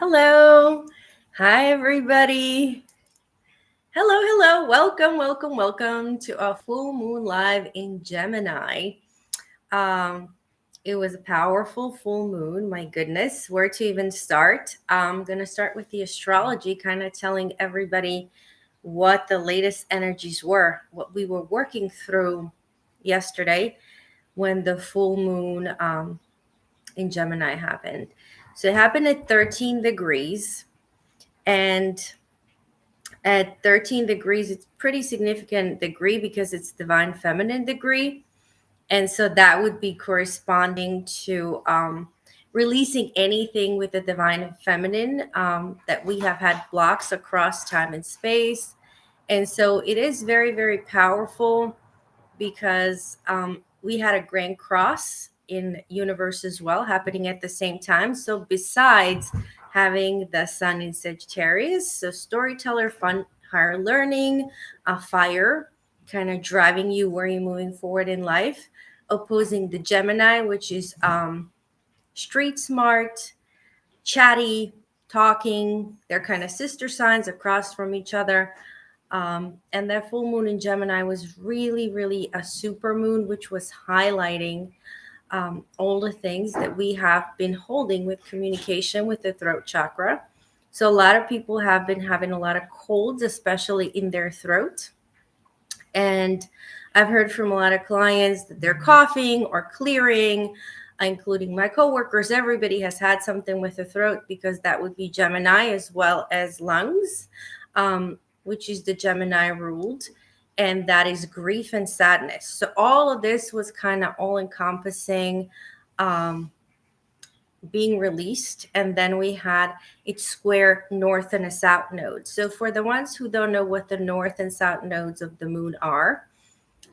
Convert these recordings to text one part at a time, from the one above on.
Hello. Hi, everybody. Hello. Welcome to a full moon live in Gemini. Um, it was a powerful full moon. My goodness, where to even start? I'm going to start with the astrology, kind of telling everybody what the latest energies were, what we were working through yesterday when the full moon in Gemini happened. So it happened at 13 degrees. And at 13 degrees, it's pretty significant degree because it's divine feminine degree. And so that would be corresponding to releasing anything with the divine feminine that we have had blocks across time and space. And so it is very, very powerful because we had a grand cross in universe as well happening at the same time. So besides having the sun in Sagittarius, so storyteller, fun, higher learning, a fire, kind of driving you where you're moving forward in life, opposing the Gemini, which is street smart, chatty, talking. They're kind of sister signs across from each other. And that full moon in Gemini was really, really a super moon, which was highlighting all the things that we have been holding with communication with the throat chakra. So, a lot of people have been having a lot of colds, especially in their throat. And I've heard from a lot of clients that they're coughing or clearing, including my coworkers. Everybody has had something with the throat because that would be Gemini as well as lungs, which is the Gemini ruled. And that is grief and sadness. So all of this was kind of all encompassing. Being released, and then we had its square north and a south node. So for the ones who don't know what the north and south nodes of the moon are,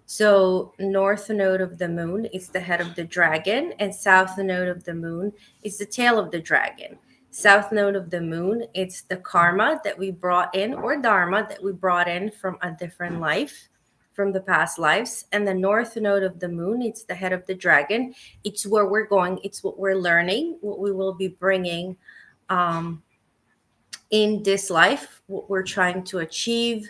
so north node of the moon is the head of the dragon, and south node of the moon is the tail of the dragon. South node of the moon, it's the karma that we brought in, or dharma that we brought in from a different life, from the past lives. And the north node of the moon, it's the head of the dragon. It's where we're going, it's what we're learning, what we will be bringing um, in this life, what we're trying to achieve,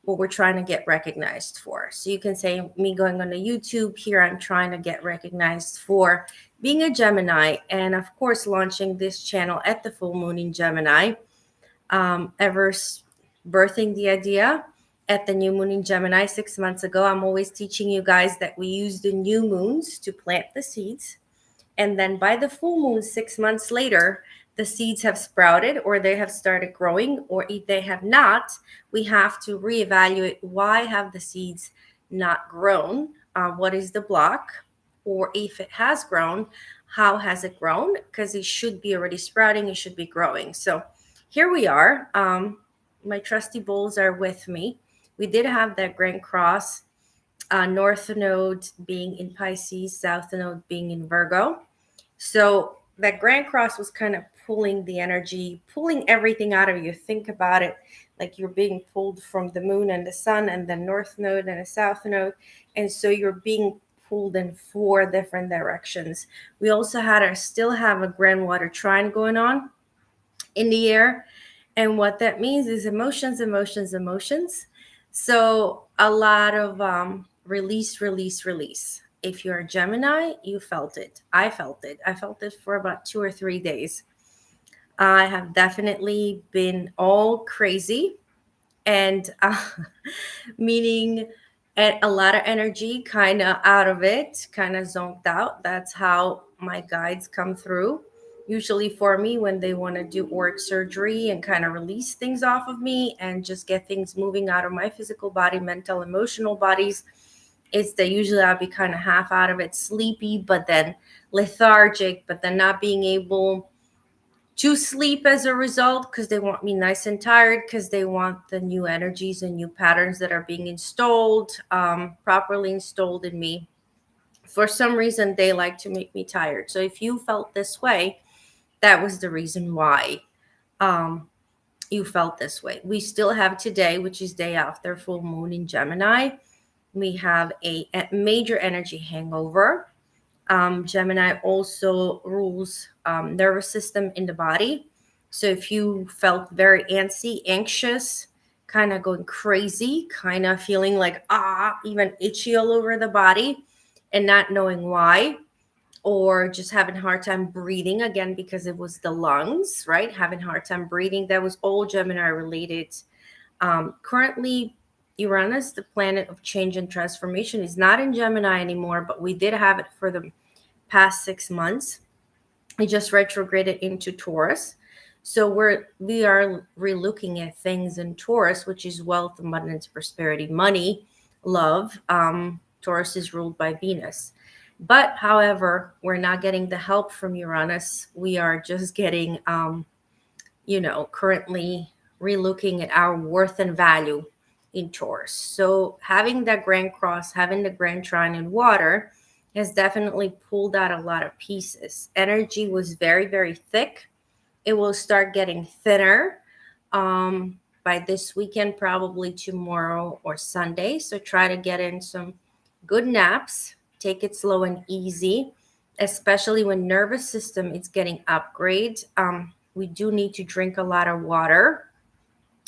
what we're trying to get recognized for. So you can say, me going on the YouTube here, I'm trying to get recognized for being a Gemini, and of course, launching this channel at the full moon in Gemini. Ever birthing the idea at the new moon in Gemini 6 months ago, I'm always teaching you guys that we use the new moons to plant the seeds. And then by the full moon, 6 months later, the seeds have sprouted or they have started growing, or if they have not, we have to reevaluate why have the seeds not grown, what is the block, or if it has grown, how has it grown, because it should be already sprouting, it should be growing. So here we are. My trusty bulls are with me. We did have that grand cross, north node being in Pisces, south node being in Virgo. So that grand cross was kind of pulling the energy, pulling everything out of you. Think about it like you're being pulled from the moon and the sun and the north node and the south node. And so you're being pulled in four different directions. We also still have a grand water trine going on in the air. And what that means is emotions. So a lot of release. If you're a Gemini, you felt it. I felt it. I felt it for about 2 or 3 days. I have definitely been all crazy and meaning a lot of energy, kind of out of it, kind of zoned out. That's how my guides come through. Usually for me, when they want to do work surgery and kind of release things off of me and just get things moving out of my physical body, mental, emotional bodies, it's that usually I'll be kind of half out of it, sleepy, but then lethargic, but then not being able to sleep as a result because they want me nice and tired because they want the new energies and new patterns that are being installed, properly installed in me. For some reason, they like to make me tired. So if you felt this way, that was the reason why you felt this way. We still have today, which is day after full moon in Gemini. We have a major energy hangover. Gemini also rules nervous system in the body. So if you felt very antsy, anxious, kind of going crazy, kind of feeling like even itchy all over the body and not knowing why, or just having a hard time breathing again because it was the lungs, right? Having a hard time breathing, that was all Gemini related. Currently, Uranus, the planet of change and transformation, is not in Gemini anymore, but we did have it for the past 6 months. It just retrograded into Taurus. So we are relooking at things in Taurus, which is wealth, abundance, prosperity, money, love. Taurus is ruled by Venus. But however, we're not getting the help from Uranus. We are just getting currently relooking at our worth and value in Taurus. So having that Grand Cross, having the Grand Trine in water has definitely pulled out a lot of pieces. Energy was very, very thick. It will start getting thinner by this weekend, probably tomorrow or Sunday. So try to get in some good naps. Take it slow and easy, especially when nervous system is getting upgrade. We do need to drink a lot of water.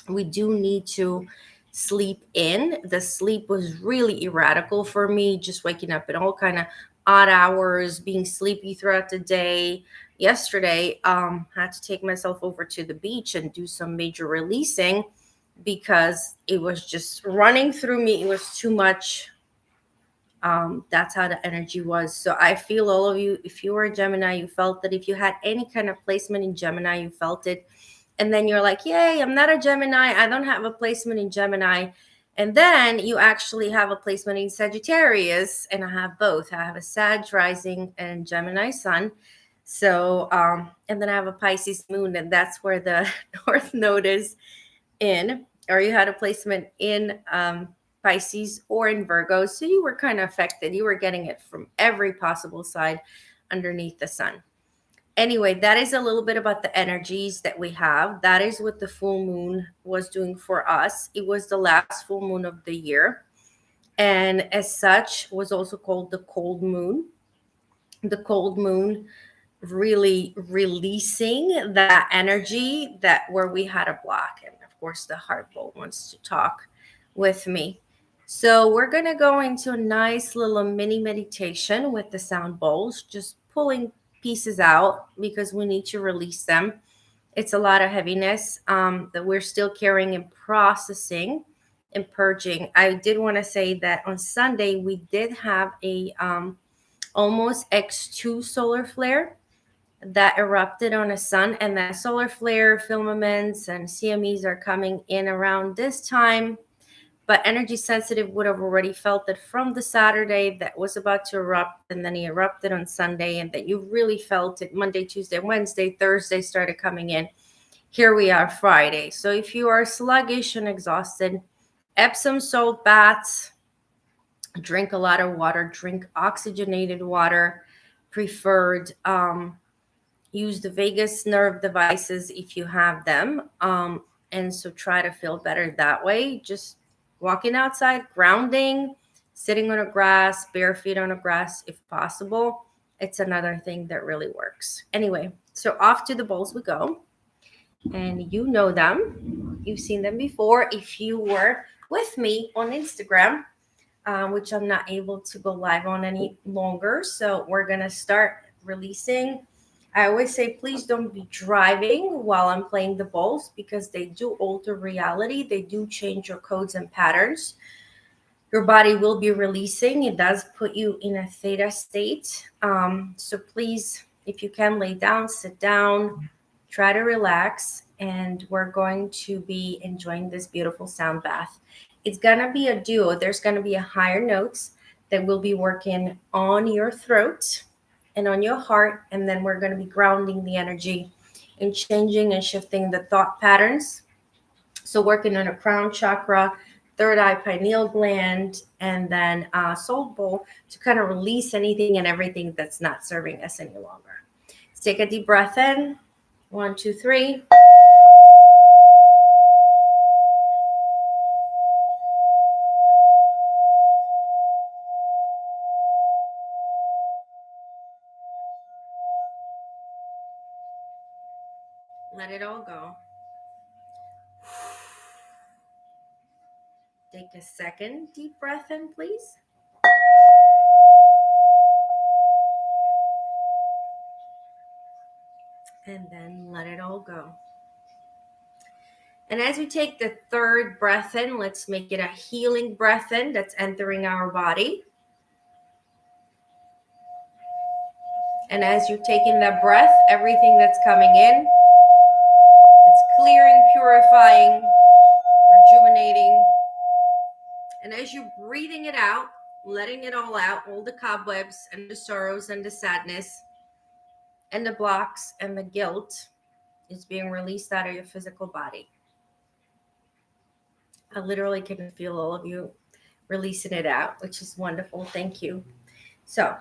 We do need to sleep in. The sleep was really erratical for me, just waking up at all kind of odd hours, being sleepy throughout the day. Yesterday, had to take myself over to the beach and do some major releasing because it was just running through me. It was too much. That's how the energy was. So I feel all of you, if you were a Gemini, you felt that. If you had any kind of placement in Gemini, you felt it. And then you're like, yay, I'm not a Gemini. I don't have a placement in Gemini. And then you actually have a placement in Sagittarius. And I have both. I have a Sag rising and Gemini sun. So, and then I have a Pisces moon, and that's where the North Node is in, or you had a placement in Pisces or in Virgo. So you were kind of affected. You were getting it from every possible side underneath the sun. Anyway, that is a little bit about the energies that we have. That is what the full moon was doing for us. It was the last full moon of the year. And as such, was also called the cold moon. The cold moon really releasing that energy that where we had a block. And of course, the heart bowl wants to talk with me. So we're going to go into a nice little mini meditation with the sound bowls, just pulling pieces out because we need to release them. It's a lot of heaviness that we're still carrying and processing and purging. I did want to say that on Sunday we did have a almost X2 solar flare that erupted on a sun, and that solar flare filaments and CMEs are coming in around this time. But energy sensitive would have already felt it from the Saturday that was about to erupt, and then he erupted on Sunday, and that you really felt it Monday, Tuesday, Wednesday, Thursday started coming in. Here we are Friday. So if you are sluggish and exhausted, Epsom salt baths, drink a lot of water, drink oxygenated water, preferred. Use the vagus nerve devices if you have them. And so try to feel better that way. Just walking outside, grounding, sitting on a grass, bare feet on a grass if possible. It's another thing that really works. Anyway, so off to the bowls we go. And you know them. You've seen them before if you were with me on Instagram, which I'm not able to go live on any longer. So we're going to start releasing. I always say, please don't be driving while I'm playing the bowls because they do alter reality. They do change your codes and patterns. Your body will be releasing. It does put you in a theta state. So please, if you can, lay down, sit down, try to relax. And we're going to be enjoying this beautiful sound bath. It's going to be a duo. There's going to be a higher notes that will be working on your throat and on your heart. And then we're going to be grounding the energy and changing and shifting the thought patterns. So working on a crown chakra, third eye, pineal gland, and then soul bowl to kind of release anything and everything that's not serving us any longer. Let's take a deep breath in. 1, 2, 3. Let it all go. Take a second deep breath in, please. And then let it all go. And as we take the third breath in, let's make it a healing breath in that's entering our body. And as you're taking that breath, everything that's coming in, it's clearing, purifying, rejuvenating. And as you're breathing it out, letting it all out, all the cobwebs and the sorrows and the sadness and the blocks and the guilt is being released out of your physical body. I literally can feel all of you releasing it out, which is wonderful. Thank you. So,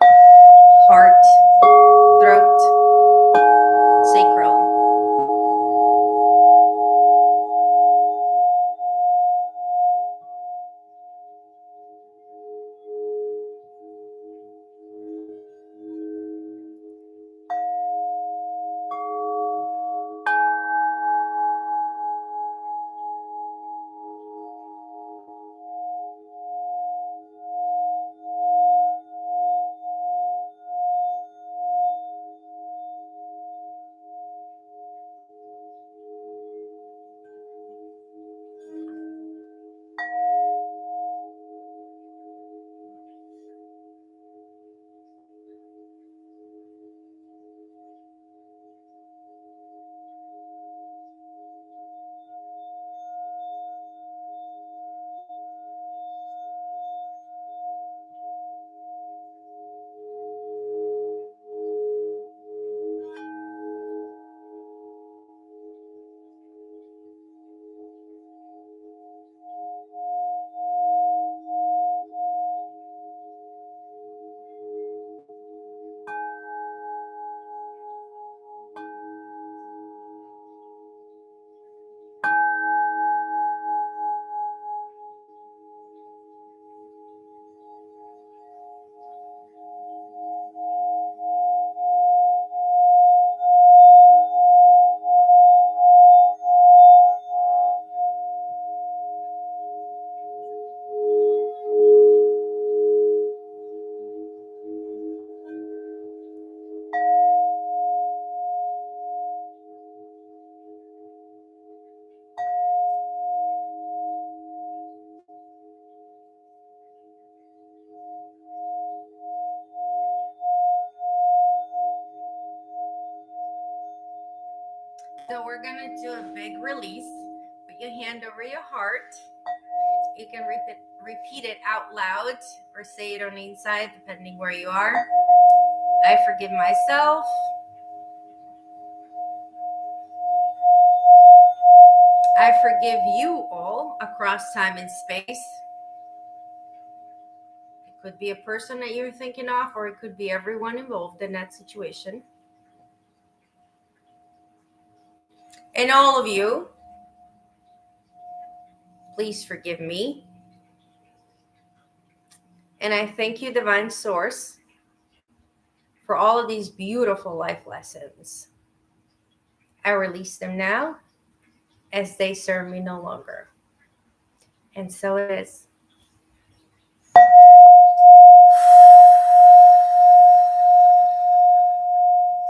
heart, throat, sacral. So we're going to do a big release. Put your hand over your heart. You can repeat it out loud or say it on the inside, depending where you are. I forgive myself. I forgive you all across time and space. It could be a person that you're thinking of, or it could be everyone involved in that situation. And all of you, please forgive me. And I thank you, Divine Source, for all of these beautiful life lessons. I release them now as they serve me no longer. And so it is.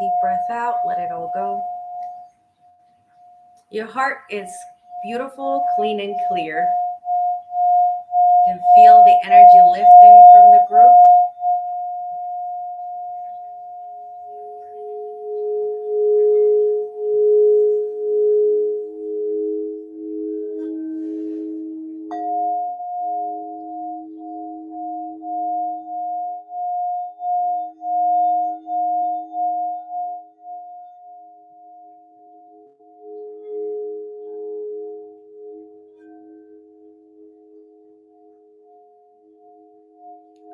Deep breath out, let it all go. Your heart is beautiful, clean, and clear. You can feel the energy lifting from the group.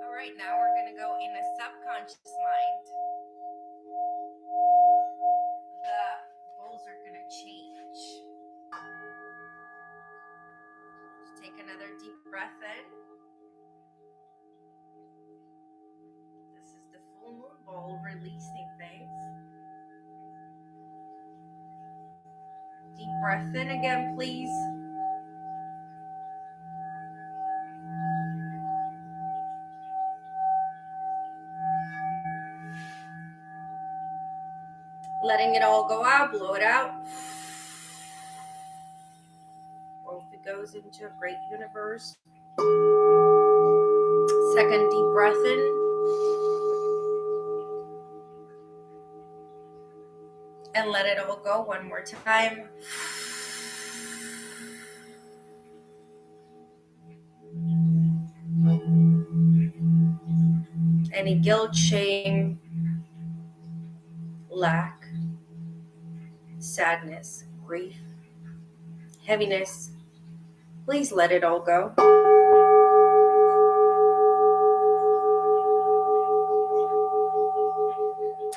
All right, now we're going to go in a subconscious mind. The goals are going to change. Just take another deep breath in. This is the full moon bowl, releasing things. breath in again, please. Letting it all go out, blow it out. Or if it goes into a great universe. Second deep breath in. And let it all go one more time. Any guilt, shame, lack, sadness, grief, heaviness, please let it all go.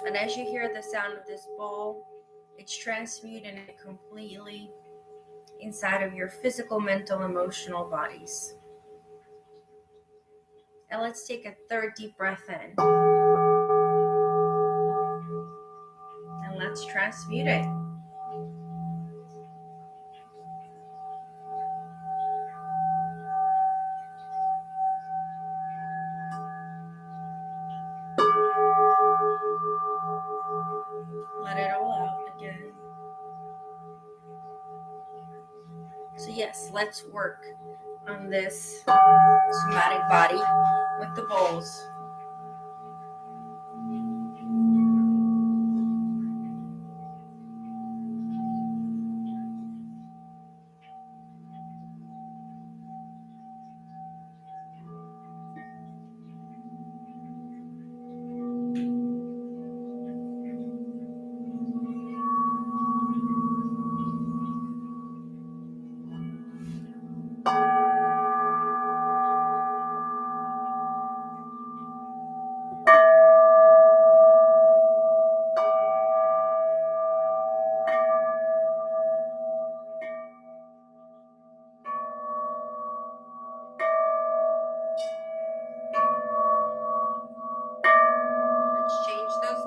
And as you hear the sound of this bowl, it's transmuting it completely inside of your physical, mental, emotional bodies. And let's take a third deep breath in. And let's transmute it. Let it all out again. So yes, let's work on this somatic body with the bowls.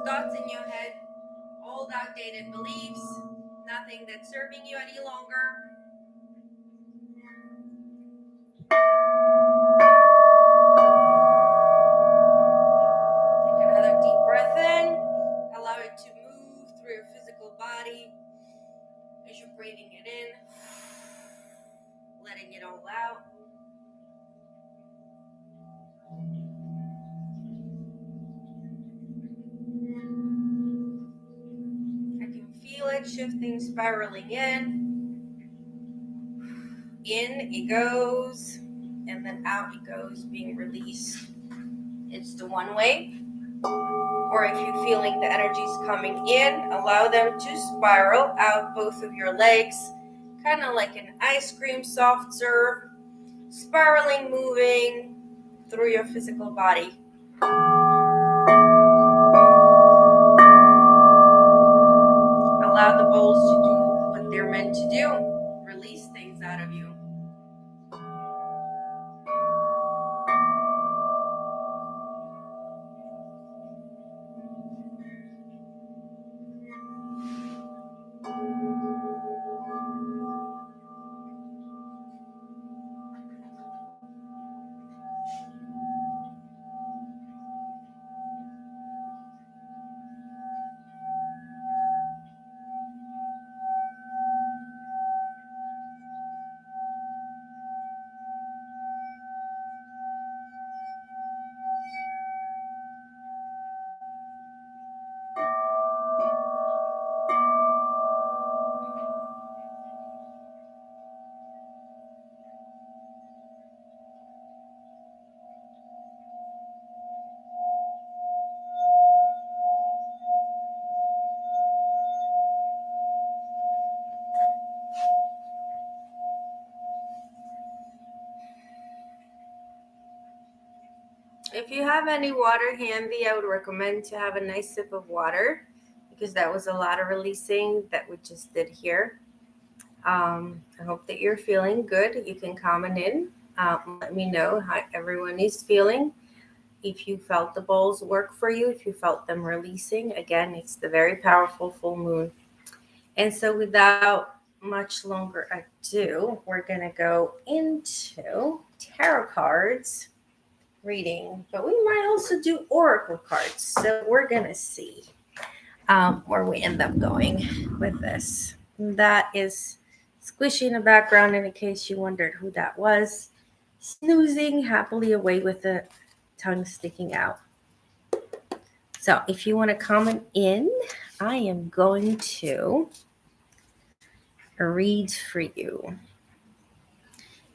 Thoughts in your head, old outdated beliefs, nothing that's serving you any longer. Take another deep breath in. Allow it to move through your physical body as you're breathing it in, letting it all out. I can feel it shifting, spiraling in. In it goes, and then out it goes, being released. It's the one way. Or if you're feeling the energies coming in, allow them to spiral out both of your legs, kind of like an ice cream soft serve, spiraling, moving through your physical body. Allow the bowls to do what they're meant to do. Release things out of you. If you have any water handy, I would recommend to have a nice sip of water because that was a lot of releasing that we just did here. I hope that you're feeling good. You can comment in. Let me know how everyone is feeling. If you felt the bowls work for you, if you felt them releasing. Again, it's the very powerful full moon. And so without much longer ado, we're going to go into tarot cards reading, but we might also do oracle cards. So we're going to see where we end up going with this. That is Squishy in the background, in case you wondered who that was. Snoozing happily away with the tongue sticking out. So if you want to comment in, I am going to read for you.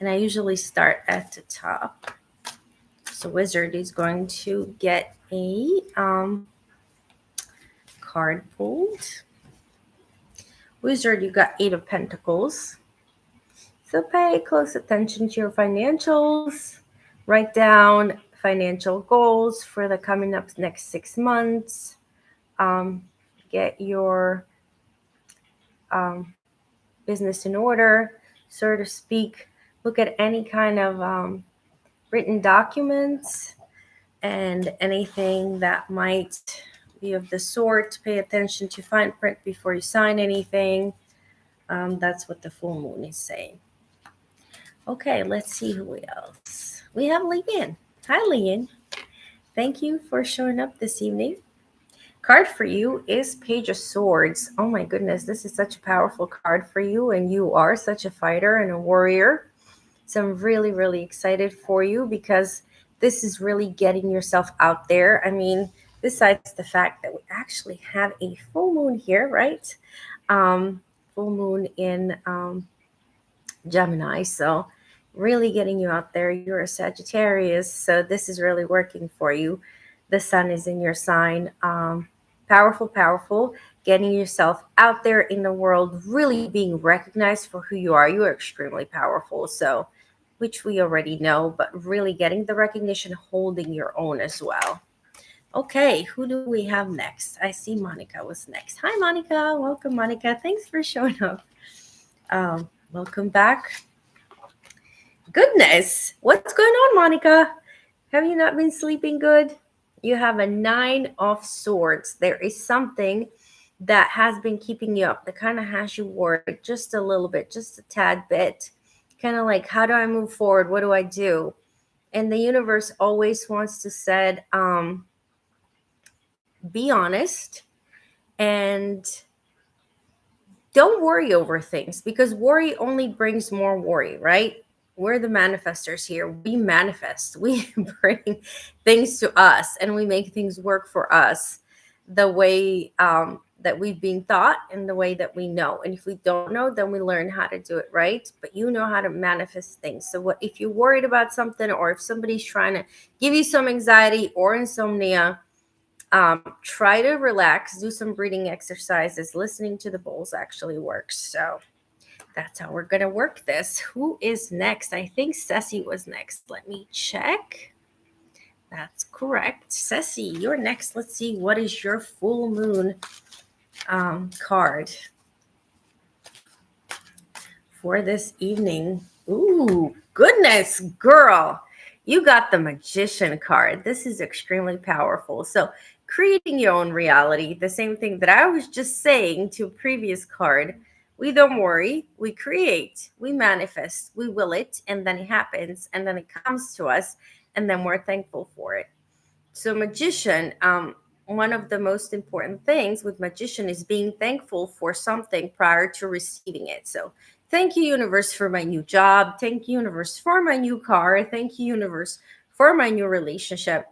And I usually start at the top. So Wizard is going to get a card pulled. Wizard, you got 8 of Pentacles. So pay close attention to your financials. Write down financial goals for the coming up next 6 months. Get your business in order, so to speak. Look at any kind of written documents and anything that might be of the sort. Pay attention to fine print before you sign anything. That's what the full moon is saying. Okay, let's see who else. We have Leanne. Hi, Leanne. Thank you for showing up this evening. Card for you is Page of Swords. Oh my goodness, this is such a powerful card for you, and you are such a fighter and a warrior. So I'm really, really excited for you because this is really getting yourself out there. I mean, besides the fact that we actually have a full moon here, right? Full moon in Gemini. So really getting you out there. You're a Sagittarius, so this is really working for you. The sun is in your sign. Powerful, powerful. Getting yourself out there in the world, really being recognized for who you are. You are extremely powerful. So, which we already know, but really getting the recognition, holding your own as well. Okay, who do we have next? I see Monica was next. Hi, Monica. Welcome, Monica. Thanks for showing up. Welcome back. Goodness, what's going on, Monica? Have you not been sleeping good? You have a 9 of Swords. There is something that has been keeping you up, that kind of has you worried just a little bit, just a tad bit. Kind of like, how do I move forward? What do I do? And the universe always wants to say, be honest and don't worry over things, because worry only brings more worry, right? We're the manifestors here. We manifest. We bring things to us and we make things work for us the way that we've been taught and the way that we know. And if we don't know, then we learn how to do it, right? But you know how to manifest things. So what if you're worried about something, or if somebody's trying to give you some anxiety or insomnia, try to relax, do some breathing exercises. Listening to the bowls actually works. So that's how we're going to work this. Who is next? I think Ceci was next. Let me check. That's correct. Ceci, you're next. Let's see. What is your full moon card for this evening? Ooh, goodness, girl. You got the Magician card. This is extremely powerful. So creating your own reality, the same thing that I was just saying to a previous card. We don't worry, we create, we manifest, we will it, and then it happens, and then it comes to us, and then we're thankful for it. So Magician, one of the most important things with Magician is being thankful for something prior to receiving it. So thank you, universe, for my new job. Thank you, universe, for my new car. Thank you, universe, for my new relationship,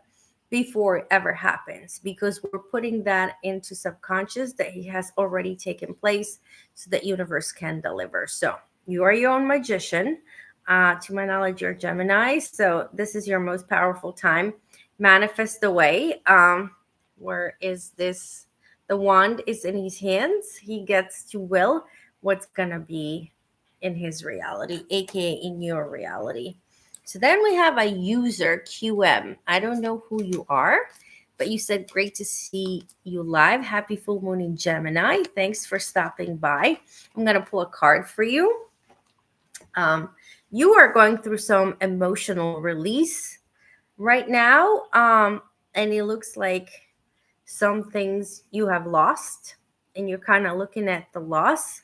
before it ever happens, because we're putting that into subconscious that it has already taken place, so that universe can deliver. So you are your own magician. To my knowledge, you're Gemini. So this is your most powerful time. Manifest away. Where is this? The wand is in his hands. He gets to will what's going to be in his reality, aka in your reality. So then we have a user, QM. I don't know who you are, but you said great to see you live. Happy full moon in Gemini. Thanks for stopping by. I'm going to pull a card for you. You are going through some emotional release right now. And it looks like some things you have lost, and you're kind of looking at the loss.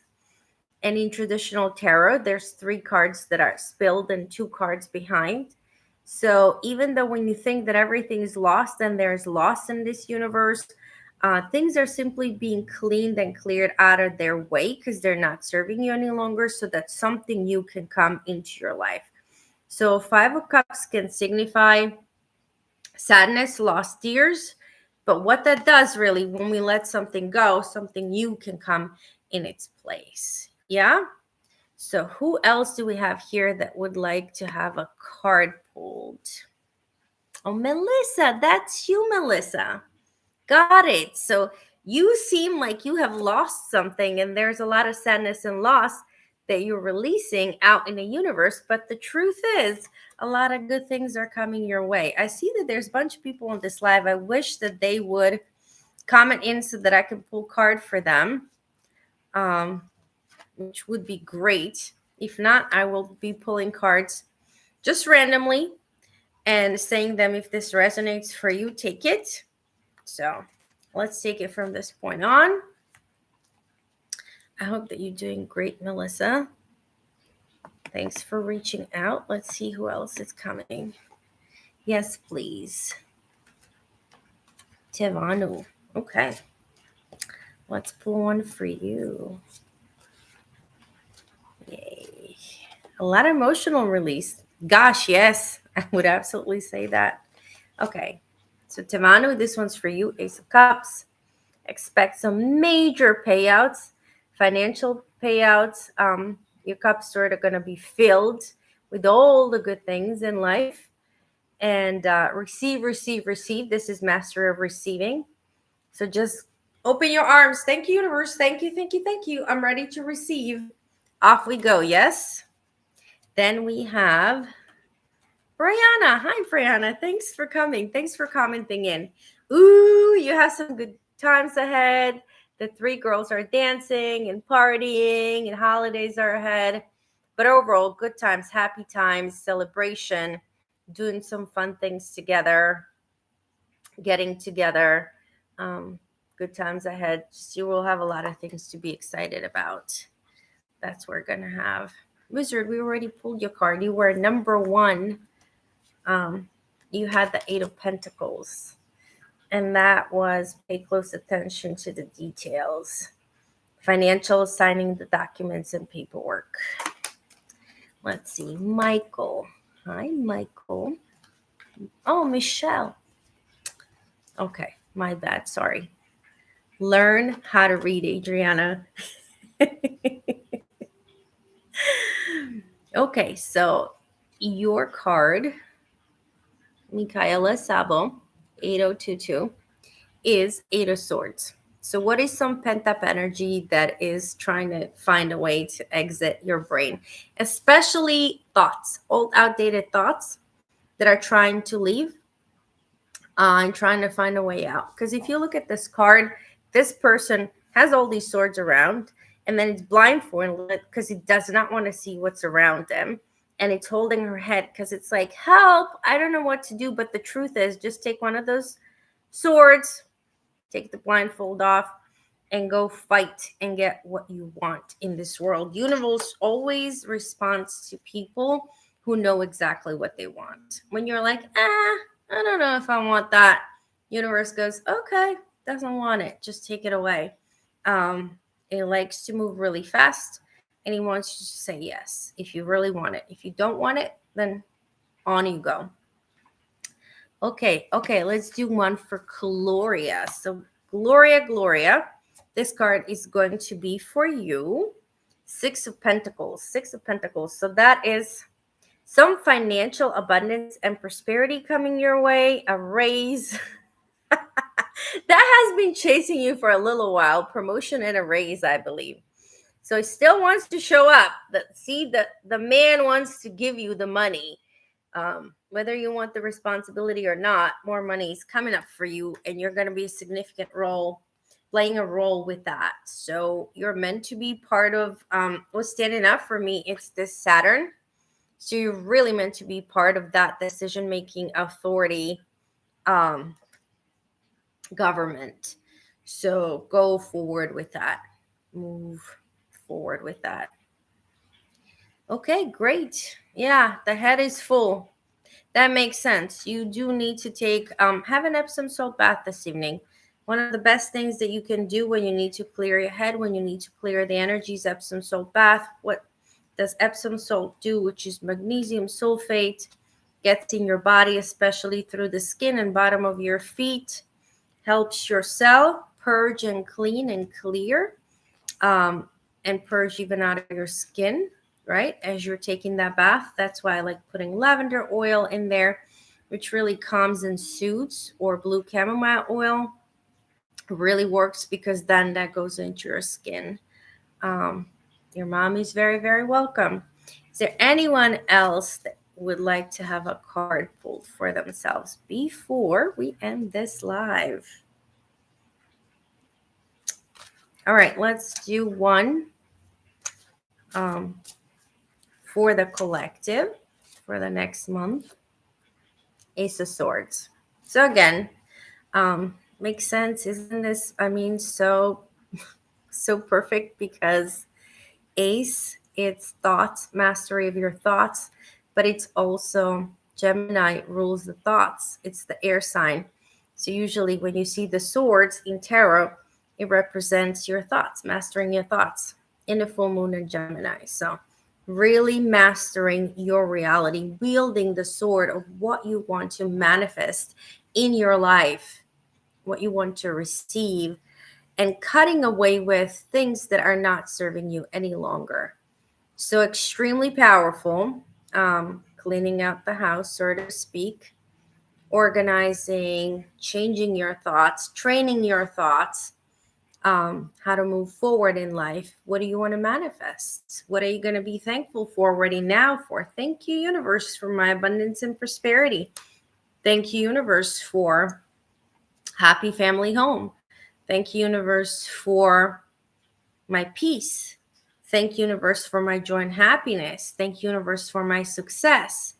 And in traditional tarot, there's 3 cards that are spilled and 2 cards behind. So even though when you think that everything is lost and there's loss in this universe, things are simply being cleaned and cleared out of their way because they're not serving you any longer, so that something new can come into your life. So 5 of Cups can signify sadness, lost tears. But what that does really, when we let something go, something new can come in its place. Yeah. So who else do we have here that would like to have a card pulled? Oh, Melissa, that's you, Melissa. Got it. So you seem like you have lost something, and there's a lot of sadness and loss that you're releasing out in the universe. But the truth is, a lot of good things are coming your way. I see that there's a bunch of people on this live. I wish that they would comment in so that I can pull card for them, which would be great. If not, I will be pulling cards just randomly and saying them. If this resonates for you, take it. So let's take it from this point on. I hope that you're doing great, Melissa. Thanks for reaching out. Let's see who else is coming. Yes, please. Tivanu. Okay. Let's pull one for you. Yay. A lot of emotional release. Gosh, yes. I would absolutely say that. Okay. So Tivanu, this one's for you. Ace of Cups. Expect some major payouts, financial payouts. Your cups are going to be filled with all the good things in life. And receive, receive, receive. This is Master of Receiving. So just open your arms. Thank you, universe. Thank you, thank you, thank you. I'm ready to receive. Off we go. Yes. Then we have Brianna. Hi, Brianna. Thanks for coming. Thanks for commenting in. Ooh, you have some good times ahead. The 3 girls are dancing and partying, and holidays are ahead. But overall, good times, happy times, celebration, doing some fun things together, getting together. Good times ahead. You will have a lot of things to be excited about. That's what we're going to have. Wizard, we already pulled your card. You were number 1. You had the 8 of Pentacles, and that was pay close attention to the details. Financial, signing the documents and paperwork. Let's see, Michael. Hi, Michael. Oh, Michelle. Okay, my bad, sorry. Learn how to read, Adriana. Okay, so your card, Michaela Sabo, 8022, is 8 of Swords. So what is some pent-up energy that is trying to find a way to exit your brain? Especially thoughts, old outdated thoughts that are trying to leave and trying to find a way out. Because if you look at this card, this person has all these swords around, and then it's blindfolded because he does not want to see what's around him. And it's holding her head because it's like, help, I don't know what to do. But the truth is, just take one of those swords, take the blindfold off, and go fight and get what you want in this world. Universe always responds to people who know exactly what they want. When you're like, I don't know if I want that, universe goes, okay, doesn't want it, just take it away. It likes to move really fast, and he wants you to say yes if you really want it. If you don't want it, then on you go. Okay, let's do one for Gloria. So Gloria, this card is going to be for you. 6 of Pentacles. So that is some financial abundance and prosperity coming your way, a raise. That has been chasing you for a little while, promotion and a raise, I believe. So he still wants to show up. The man wants to give you the money. Whether you want the responsibility or not, more money is coming up for you, and you're going to be a significant role, playing a role with that. So you're meant to be part of what's standing up for me. It's this Saturn. So you're really meant to be part of that decision-making authority, government. So go forward with that. Move forward with that. Okay, great. Yeah, the head is full. That makes sense. You do need to take have an Epsom salt bath this evening. One of the best things that you can do when you need to clear your head, when you need to clear the energies, Epsom salt bath. What does Epsom salt do? Which is magnesium sulfate, gets in your body, especially through the skin and bottom of your feet, helps your cell purge and clean and clear, um, and purge even out of your skin, right? As you're taking that bath. That's why I like putting lavender oil in there, which really calms and soothes, or blue chamomile oil. Really works because then that goes into your skin. Um, your mommy's very, very welcome. Is there anyone else that would like to have a card pulled for themselves before we end this live? All right, let's do one for the collective for the next month. Ace of Swords. So again, makes sense. Isn't this, I mean, so perfect, because Ace, it's thoughts, mastery of your thoughts, but it's also Gemini rules the thoughts. It's the air sign. So usually when you see the swords in tarot, it represents your thoughts, mastering your thoughts in the full moon in Gemini. So really mastering your reality, wielding the sword of what you want to manifest in your life, what you want to receive, and cutting away with things that are not serving you any longer. So extremely powerful, cleaning out the house, so to speak, organizing, changing your thoughts, training your thoughts, how to move forward in life. What do you want to manifest? What are you going to be thankful for already now for? Thank you, universe, for my abundance and prosperity. Thank you, universe, for happy family home. Thank you, universe, for my peace. Thank you, universe, for my joy and happiness. Thank you, universe, for my success.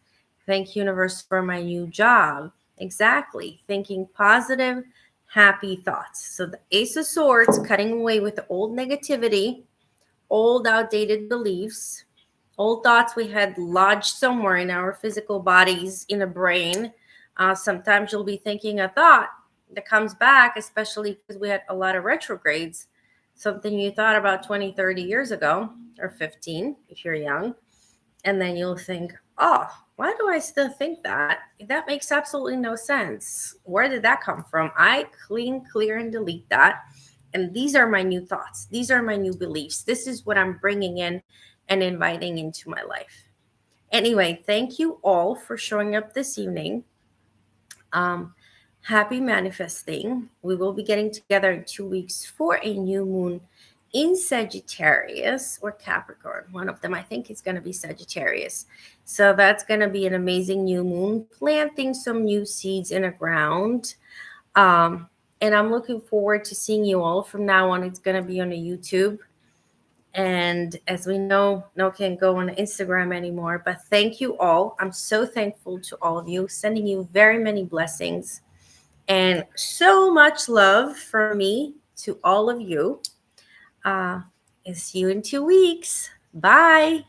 Thank you, universe, for my new job. Exactly. Thinking positive, happy thoughts. So the Ace of Swords, cutting away with the old negativity, old outdated beliefs, old thoughts we had lodged somewhere in our physical bodies, in a brain. Sometimes you'll be thinking a thought that comes back, especially because we had a lot of retrogrades, something you thought about 20, 30 years ago, or 15 if you're young. And then you'll think, oh, why do I still think that? That makes absolutely no sense. Where did that come from? I clean, clear, and delete that. And these are my new thoughts. These are my new beliefs. This is what I'm bringing in and inviting into my life. Anyway, thank you all for showing up this evening. Happy manifesting. We will be getting together in 2 weeks for a new moon in Sagittarius or Capricorn. One of them, I think, is going to be Sagittarius. So that's going to be an amazing new moon, planting some new seeds in the ground. And I'm looking forward to seeing you all. From now on, it's going to be on a YouTube. And as we know, no can't go on Instagram anymore. But thank you all. I'm so thankful to all of you, sending you very many blessings and so much love from me to all of you. See you in 2 weeks. Bye.